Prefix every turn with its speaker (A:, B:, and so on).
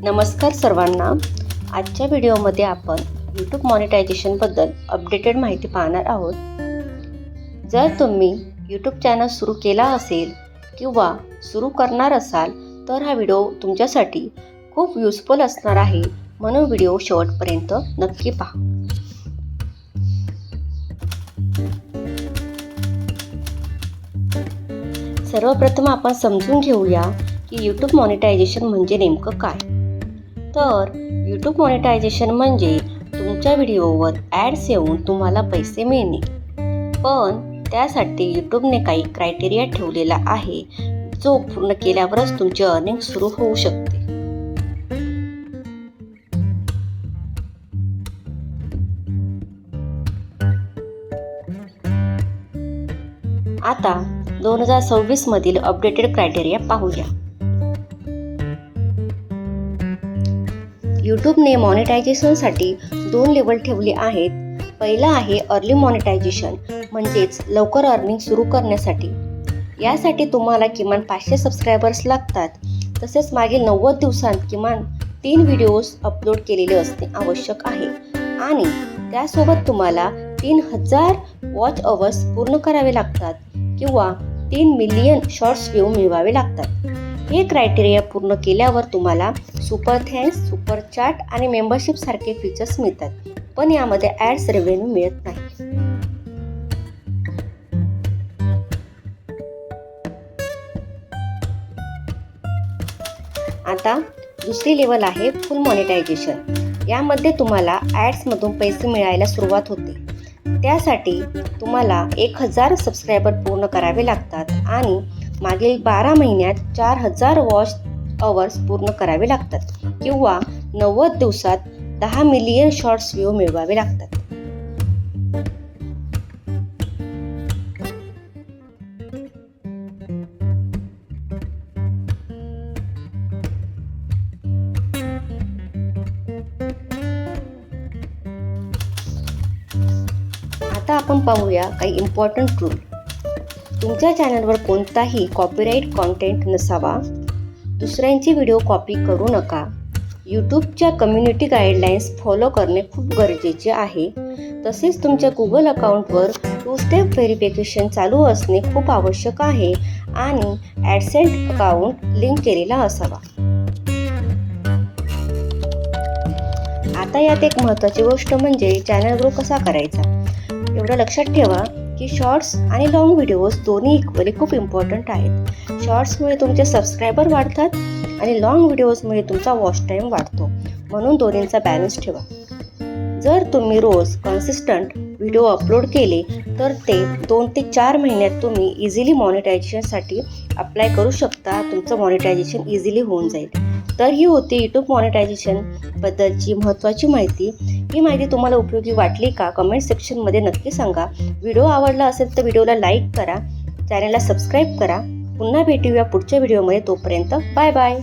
A: नमस्कार सर्वांना. आजच्या व्हिडिओमध्ये आपण YouTube मॉनिटायझेशनबद्दल अपडेटेड माहिती पाहणार आहोत. जर तुम्ही YouTube चॅनल सुरू केला असेल किंवा सुरू करणार असाल तर हा व्हिडिओ तुमच्यासाठी खूप युजफुल असणार आहे, म्हणून व्हिडिओ शेवटपर्यंत नक्की पहा. सर्वप्रथम आपण समजून घेऊया की YouTube मॉनिटायझेशन म्हणजे नेमकं काय. तर YouTube मॉनिटायझेशन म्हणजे तुमच्या व्हिडिओवर ॲड्स येऊन तुम्हाला पैसे मिळणे. पण त्यासाठी YouTubeने काही क्रायटेरिया ठेवलेला आहे, जो पूर्ण केल्यावरच तुमचे अर्निंग सुरू होऊ शकते. आता 2026 मधील अपडेटेड क्रायटेरिया पाहूया. YouTubeने मॉनिटायझेशनसाठी 2 लेवल ठेवले आहेत. पहिला आहे अर्ली मॉनिटायझेशन, म्हणजेच लवकर अर्निंग सुरू करण्यासाठी. यासाठी तुम्हाला किमान 500 सबस्क्रायबर्स लागतात. तसेच मागील 90 दिवसांत किमान 3 व्हिडिओज अपलोड केलेले असणे आवश्यक आहे आणि त्यासोबत तुम्हाला 3000 वॉच अवर्स पूर्ण करावे लागतात किंवा 3 मिलियन शॉर्ट्स व्ह्यू मिळवावे लागतात. हे क्रायटेरिया पूर्ण केल्यावर तुम्हाला सुपर थँक्स, सुपर चॅट आणि मेंबरशिप सारखे फीचर्स मिळतात, पण यामध्ये ॲड्स रेव्हेन्यू मिळत नाही. आता दुसरी लेवल आहे फुल मॉनिटायझेशन. यामध्ये तुम्हाला ॲड्समधून पैसे मिळायला सुरुवात होते. त्यासाठी तुम्हाला 1000 सबस्क्रायबर पूर्ण करावे लागतात आणि मागील 12 महिन्यात 4000 वॉच अवर्स पूर्ण करावे लागतात किंवा 90 दिवसात 10 मिलियन शॉर्ट्स व्ह्यू मिळवावे लागतात. आता आपण पाहूया काही इम्पॉर्टंट रूल. तुमच्या चॅनलवर कोणताही कॉपीराइट कॉन्टेंट नसावा. दुसऱ्यांची व्हिडिओ कॉपी करू नका. यूट्यूबच्या कम्युनिटी गाईडलाईन्स फॉलो करणे खूप गरजेचे आहे. तसेच तुमच्या गुगल अकाउंटवर 2 स्टेप व्हेरिफिकेशन चालू असणे खूप आवश्यक आहे आणि ॲडसेंट अकाउंट लिंक केलेला असावा. आता यात एक महत्त्वाची गोष्ट म्हणजे चॅनल ग्रो कसा करायचा. एवढं लक्षात ठेवा की शॉर्ट्स आणि लॉंग व्हिडिओज दोन्ही इक्वली खूप इम्पॉर्टंट आहेत. शॉर्ट्समुळे तुमचे सबस्क्रायबर वाढतात आणि लॉंग व्हिडिओजमुळे तुमचा वॉच टाईम वाढतो, म्हणून दोन्हींचा बॅलन्स ठेवा. जर तुम्ही रोज कन्सिस्टंट व्हिडिओ अपलोड केले तर ते 2 ते 4 महिन्यात तुम्ही इझिली मॉनिटायझेशनसाठी अप्लाय करू शकता. तुमचं मॉनिटायझेशन इझिली होऊन जाईल. तर ही होती YouTube मॉनिटायझेशनबद्दलची महत्त्वाची माहिती. ही माहिती तुम्हाला उपयोगी वाटली का? कमेंट सेक्शनमध्ये नक्की सांगा. व्हिडिओ आवडला असेल तर व्हिडिओला लाईक करा, चॅनलला सबस्क्राईब करा. पुन्हा भेटूया पुढच्या व्हिडिओमध्ये. तोपर्यंत बाय बाय.